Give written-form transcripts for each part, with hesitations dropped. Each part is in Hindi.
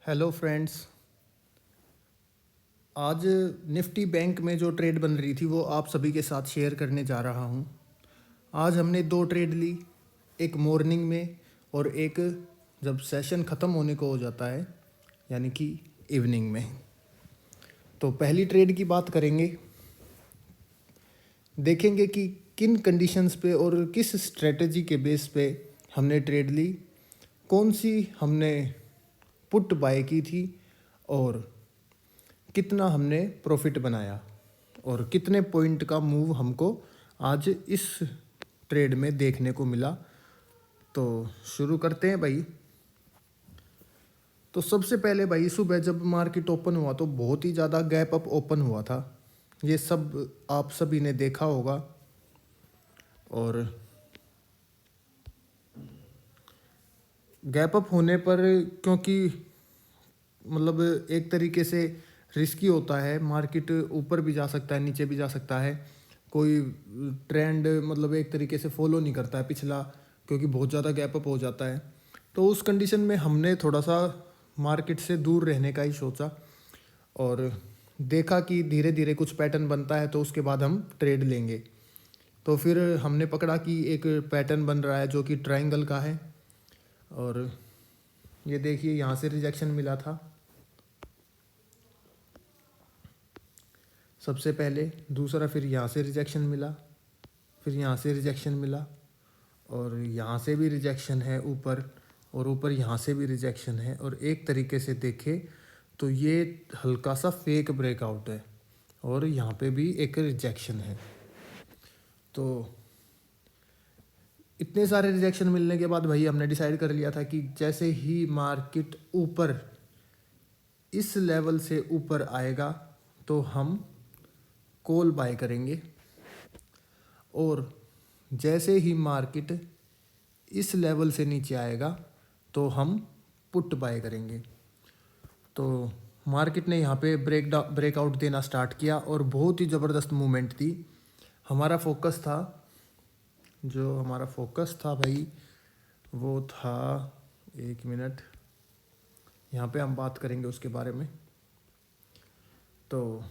Hello friends. आज निफ्टी बैंक में जो ट्रेड बन रही थी वो आप सभी के साथ शेयर करने जा रहा हूँ। आज हमने दो ट्रेड ली, एक मॉर्निंग में और एक जब सेशन ख़त्म होने को हो जाता है यानी कि इवनिंग में। तो पहली ट्रेड की बात करेंगे, देखेंगे कि किन कंडीशंस पे और किस स्ट्रेटजी के बेस पे हमने ट्रेड ली, कौन सी हमने पुट बाय की थी और कितना हमने प्रॉफिट बनाया और कितने पॉइंट का मूव हमको आज इस ट्रेड में देखने को मिला। तो शुरू करते हैं भाई। तो सबसे पहले भाई सुबह जब मार्केट ओपन हुआ तो बहुत ही ज़्यादा गैप अप ओपन हुआ था, ये सब आप सभी ने देखा होगा। और गैप अप होने पर क्योंकि मतलब एक तरीके से रिस्की होता है, मार्केट ऊपर भी जा सकता है नीचे भी जा सकता है, कोई ट्रेंड मतलब एक तरीके से फॉलो नहीं करता है पिछला, क्योंकि बहुत ज़्यादा गैप अप हो जाता है। तो उस कंडीशन में हमने थोड़ा सा मार्केट से दूर रहने का ही सोचा और देखा कि धीरे धीरे कुछ पैटर्न बनता है तो उसके बाद हम ट्रेड लेंगे। तो फिर हमने पकड़ा कि एक पैटर्न बन रहा है जो कि ट्रायंगल का है और ये देखिए यहाँ से रिजेक्शन मिला था सबसे पहले, दूसरा फिर यहाँ से रिजेक्शन मिला, फिर यहाँ से रिजेक्शन मिला और यहाँ से भी रिजेक्शन है ऊपर, और ऊपर यहाँ से भी रिजेक्शन है। और एक तरीके से देखें तो ये हल्का सा फेक ब्रेकआउट है और यहाँ पे भी एक रिजेक्शन है। तो इतने सारे रिजेक्शन मिलने के बाद भाई हमने डिसाइड कर लिया था कि जैसे ही मार्केट ऊपर इस लेवल से ऊपर आएगा तो हम कॉल बाय करेंगे और जैसे ही मार्केट इस लेवल से नीचे आएगा तो हम पुट बाय करेंगे। तो मार्केट ने यहाँ पे ब्रेकआउट देना स्टार्ट किया और बहुत ही ज़बरदस्त मूवमेंट थी। हमारा फोकस था भाई वो था, एक मिनट, यहाँ पे हम बात करेंगे उसके बारे में। तो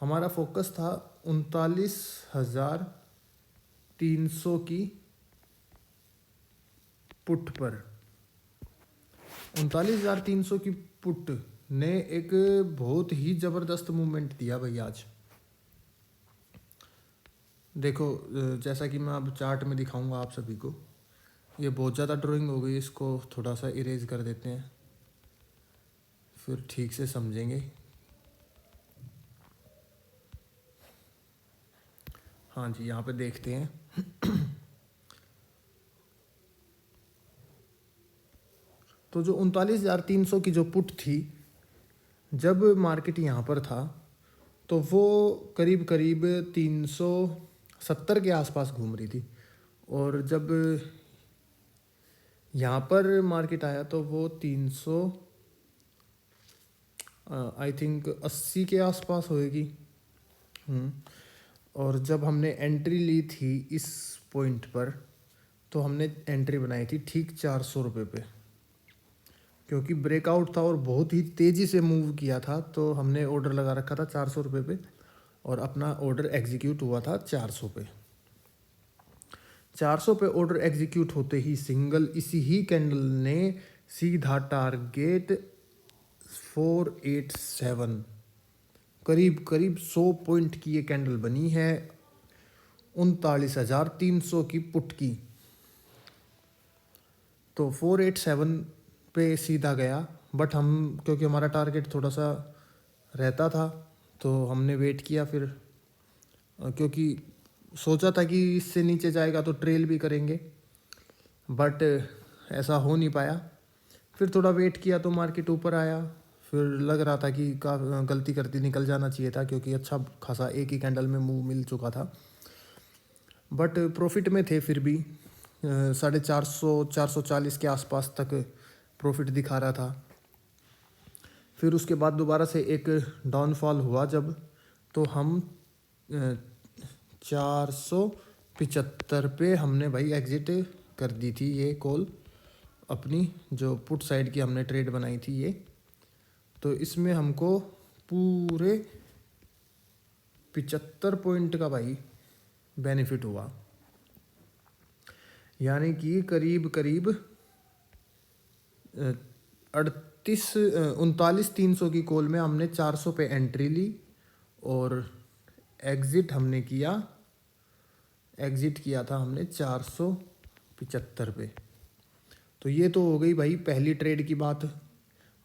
हमारा फोकस था 39,300 की पुट पर। 39,300 की पुट ने एक बहुत ही ज़बरदस्त मूवमेंट दिया भाई आज। देखो जैसा कि मैं अब चार्ट में दिखाऊंगा आप सभी को, ये बहुत ज़्यादा ड्राइंग हो गई, इसको थोड़ा सा इरेज कर देते हैं फिर ठीक से समझेंगे। हाँ जी, यहाँ पे देखते हैं। तो जो 39,300 की जो पुट थी, जब मार्केट यहाँ पर था तो वो करीब करीब 370 के आसपास घूम रही थी और जब यहाँ पर मार्केट आया तो वो 300 आई थिंक 80 के आसपास होएगी। और जब हमने एंट्री ली थी इस पॉइंट पर तो हमने एंट्री बनाई थी ठीक 400 रुपये पे, क्योंकि ब्रेकआउट था और बहुत ही तेज़ी से मूव किया था तो हमने ऑर्डर लगा रखा था 400 रुपये पे और अपना ऑर्डर एग्जीक्यूट हुआ था 400 पे। 400 पे ऑर्डर एग्जीक्यूट होते ही सिंगल इसी ही कैंडल ने सीधा टारगेट 487, करीब करीब 100 पॉइंट की ये कैंडल बनी है 39,300 की पुट की। तो 487 पे सीधा गया, बट हम क्योंकि हमारा टारगेट थोड़ा सा रहता था तो हमने वेट किया फिर, क्योंकि सोचा था कि इससे नीचे जाएगा तो ट्रेल भी करेंगे, बट ऐसा हो नहीं पाया। फिर थोड़ा वेट किया तो मार्केट ऊपर आया, फिर लग रहा था कि गलती करती निकल जाना चाहिए था क्योंकि अच्छा खासा एक ही कैंडल में मूव मिल चुका था, बट प्रॉफिट में थे फिर भी 450 440 के आसपास तक प्रॉफिट दिखा रहा था। फिर उसके बाद दोबारा से एक डाउनफॉल हुआ जब, तो हम 475 पे हमने भाई एग्ज़िट कर दी थी ये कॉल अपनी जो पुट साइड की हमने ट्रेड बनाई थी ये, तो इसमें हमको पूरे 75 पॉइंट का भाई बेनिफिट हुआ। यानी कि करीब करीब 39,300 की कॉल में हमने 400 पे एंट्री ली और एग्ज़िट किया था हमने 475 पे। तो ये तो हो गई भाई पहली ट्रेड की बात।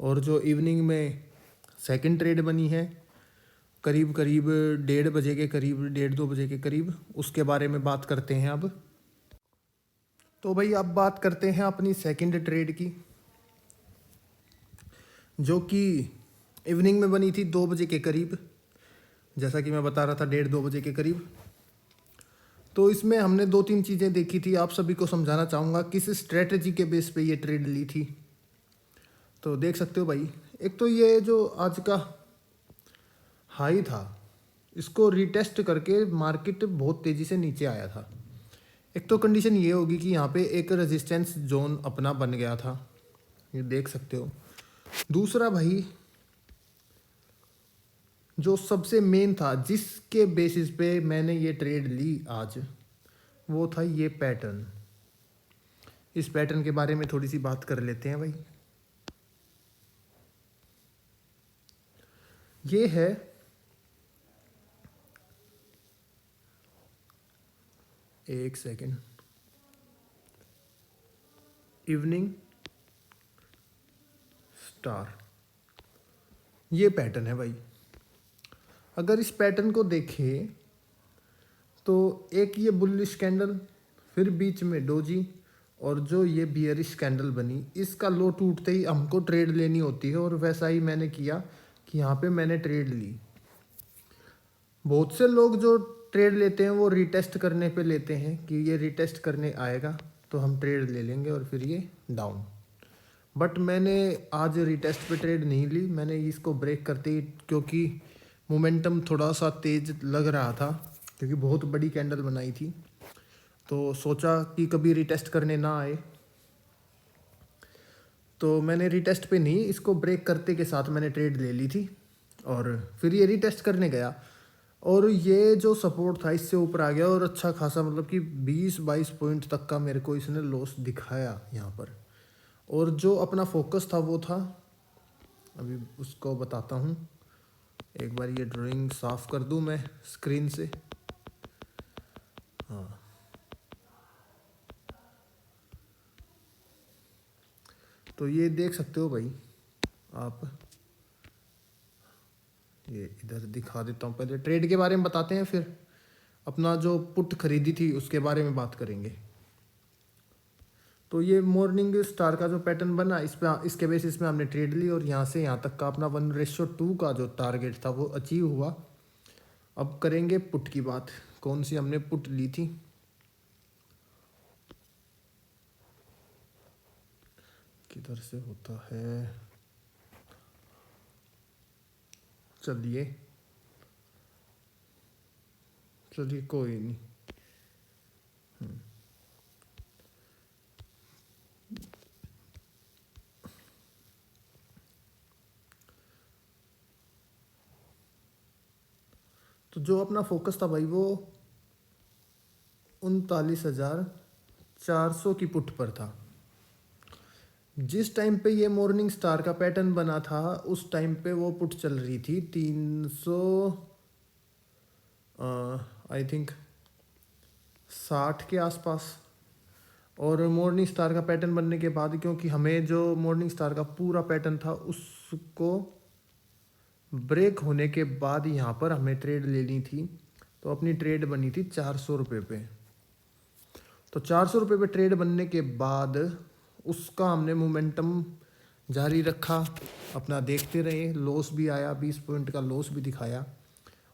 और जो इवनिंग में सेकंड ट्रेड बनी है करीब करीब 1:30 बजे के करीब, 1:30-2 बजे के करीब, उसके बारे में बात करते हैं अब। तो भाई अब बात करते हैं अपनी सेकंड ट्रेड की, जो कि इवनिंग में बनी थी 2 बजे के करीब, जैसा कि मैं बता रहा था 1:30-2 बजे के करीब। तो इसमें हमने 2-3 चीज़ें देखी थी, आप सभी को समझाना चाहूँगा किस स्ट्रेटजी के बेस पे ये ट्रेड ली थी। तो देख सकते हो भाई, एक तो ये जो आज का हाई था इसको रिटेस्ट करके मार्केट बहुत तेज़ी से नीचे आया था। एक तो कंडीशन ये होगी कि यहाँ पे एक रेजिस्टेंस जोन अपना बन गया था, ये देख सकते हो। दूसरा भाई जो सबसे मेन था जिसके बेसिस पे मैंने ये ट्रेड ली आज, वो था ये पैटर्न। इस पैटर्न के बारे में थोड़ी सी बात कर लेते हैं भाई। ये है एक सेकेंड, इवनिंग स्टार, ये पैटर्न है भाई। अगर इस पैटर्न को देखें तो एक ये बुलिश कैंडल, फिर बीच में डोजी, और जो ये बियरिश कैंडल बनी, इसका लो टूटते ही हमको ट्रेड लेनी होती है। और वैसा ही मैंने किया कि यहाँ पे मैंने ट्रेड ली। बहुत से लोग जो ट्रेड लेते हैं वो रिटेस्ट करने पे लेते हैं कि ये रिटेस्ट करने आएगा तो हम ट्रेड ले लेंगे और फिर ये डाउन। बट मैंने आज रिटेस्ट पे ट्रेड नहीं ली, मैंने इसको ब्रेक करते ही, क्योंकि मोमेंटम थोड़ा सा तेज लग रहा था क्योंकि बहुत बड़ी कैंडल बनाई थी, तो सोचा कि कभी रिटेस्ट करने ना आए, तो मैंने रिटेस्ट पे नहीं, इसको ब्रेक करते के साथ मैंने ट्रेड ले ली थी। और फिर ये रिटेस्ट करने गया और ये जो सपोर्ट था इससे ऊपर आ गया और अच्छा खासा, मतलब कि 20-22 पॉइंट तक का मेरे को इसने लॉस दिखाया यहाँ पर। और जो अपना फोकस था वो था, अभी उसको बताता हूँ, एक बार ये ड्राइंग साफ़ कर दूँ मैं स्क्रीन से। हाँ, तो ये देख सकते हो भाई आप, ये इधर दिखा देता हूँ। पहले ट्रेड के बारे में बताते हैं, फिर अपना जो पुट खरीदी थी उसके बारे में बात करेंगे। तो ये मॉर्निंग स्टार का जो पैटर्न बना, इस पे इसके बेसिस में हमने ट्रेड ली और यहाँ से यहाँ तक का अपना 1:2 का जो टारगेट था वो अचीव हुआ। अब करेंगे पुट की बात, कौन सी हमने पुट ली थी। किधर से होता है, चलिए कोई नहीं। तो जो अपना फोकस था भाई वो 39,400 की पुट पर था। जिस टाइम पे ये मॉर्निंग स्टार का पैटर्न बना था उस टाइम पे वो पुट चल रही थी 300 आई थिंक 60 के आसपास। और मॉर्निंग स्टार का पैटर्न बनने के बाद, क्योंकि हमें जो मॉर्निंग स्टार का पूरा पैटर्न था उसको ब्रेक होने के बाद यहाँ पर हमें ट्रेड लेनी थी, तो अपनी ट्रेड बनी थी 400 रुपये पे। तो 400 रुपये पे ट्रेड बनने के बाद उसका हमने मोमेंटम जारी रखा, अपना देखते रहे, लॉस भी आया, 20 पॉइंट का लॉस भी दिखाया,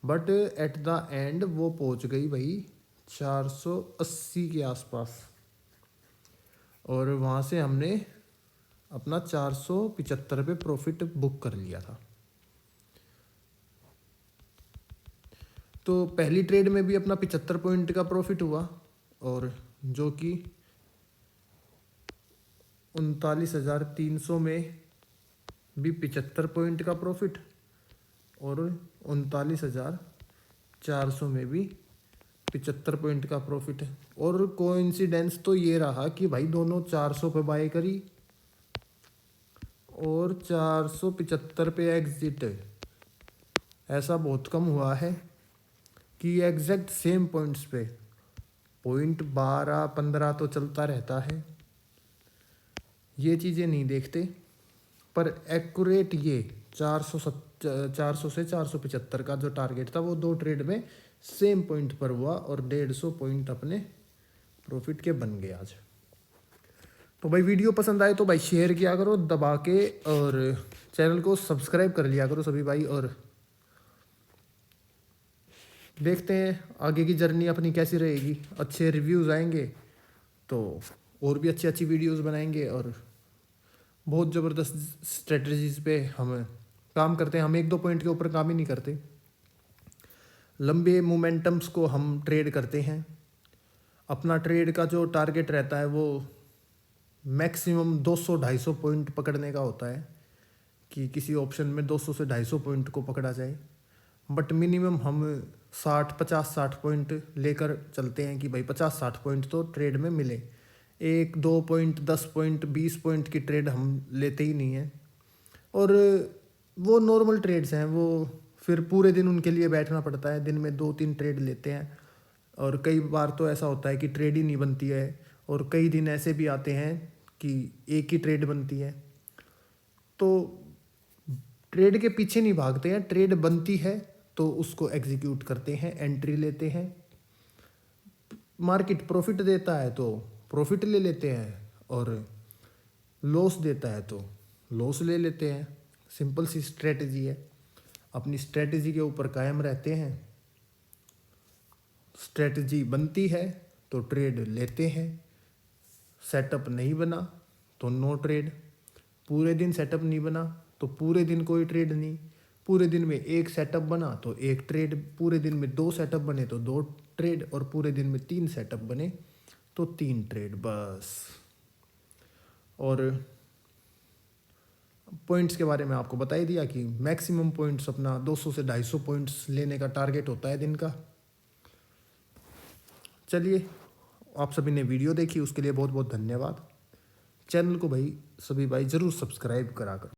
बट एट द एंड वो पहुंच गई भाई 480 के आसपास। और वहाँ से हमने अपना 475 पे प्रॉफिट बुक कर लिया था। तो पहली ट्रेड में भी अपना 75 पॉइंट का प्रॉफिट हुआ, और जो कि 39,300 में भी 75 पॉइंट का प्रॉफिट और 39,400 में भी 75 पॉइंट का प्रॉफिट है। और कोइंसिडेंस तो ये रहा कि भाई दोनों 400 पे बाय करी और 475 पे एग्जिट। ऐसा बहुत कम हुआ है कि एग्जैक्ट सेम पॉइंट्स पे पॉइंट 12-15 तो चलता रहता है, ये चीज़ें नहीं देखते। पर एक्यूरेट ये 400 से 475 का जो टारगेट था वो 2 ट्रेड में सेम पॉइंट पर हुआ और 150 पॉइंट अपने प्रॉफिट के बन गए आज। तो भाई वीडियो पसंद आए तो भाई शेयर किया करो दबा के, और चैनल को सब्सक्राइब कर लिया करो सभी भाई। और देखते हैं आगे की जर्नी अपनी कैसी रहेगी, अच्छे रिव्यूज़ आएंगे तो और भी अच्छी अच्छी वीडियोस बनाएंगे और बहुत ज़बरदस्त स्ट्रेटजीज पे हम काम करते हैं। हम 1-2 पॉइंट के ऊपर काम ही नहीं करते, लंबे मोमेंटम्स को हम ट्रेड करते हैं। अपना ट्रेड का जो टारगेट रहता है वो मैक्सिमम 200-250 पॉइंट पकड़ने का होता है कि किसी ऑप्शन में 200 से 250 पॉइंट को पकड़ा जाए। बट मिनिमम हम 50-60 पॉइंट लेकर चलते हैं कि भाई 50-60 पॉइंट तो ट्रेड में मिले। 1-2 पॉइंट, 10 पॉइंट, 20 पॉइंट की ट्रेड हम लेते ही नहीं हैं। और वो नॉर्मल ट्रेड्स हैं, वो फिर पूरे दिन उनके लिए बैठना पड़ता है। दिन में 2-3 ट्रेड लेते हैं और कई बार तो ऐसा होता है कि ट्रेड ही नहीं बनती है, और कई दिन ऐसे भी आते हैं कि एक ही ट्रेड बनती है। तो ट्रेड के पीछे नहीं भागते हैं, ट्रेड बनती है तो उसको एग्जीक्यूट करते हैं, एंट्री लेते हैं। मार्केट प्रॉफिट देता है तो प्रॉफिट ले लेते हैं, और लॉस देता है तो लॉस ले लेते हैं। सिंपल सी स्ट्रेटजी है, अपनी स्ट्रेटजी के ऊपर कायम रहते हैं। स्ट्रेटजी बनती है तो ट्रेड लेते हैं, सेटअप नहीं बना तो नो ट्रेड। पूरे दिन सेटअप नहीं बना तो पूरे दिन कोई ट्रेड नहीं। पूरे दिन में एक सेटअप बना तो एक ट्रेड, पूरे दिन में 2 सेटअप बने तो 2 ट्रेड, और पूरे दिन में 3 सेटअप बने तो 3 ट्रेड बस। और पॉइंट्स के बारे में आपको बता ही दिया कि मैक्सिमम पॉइंट्स अपना 200 से 250 पॉइंट्स लेने का टारगेट होता है दिन का। चलिए, आप सभी ने वीडियो देखी उसके लिए बहुत बहुत धन्यवाद। चैनल को भाई सभी भाई ज़रूर सब्सक्राइब करा कर।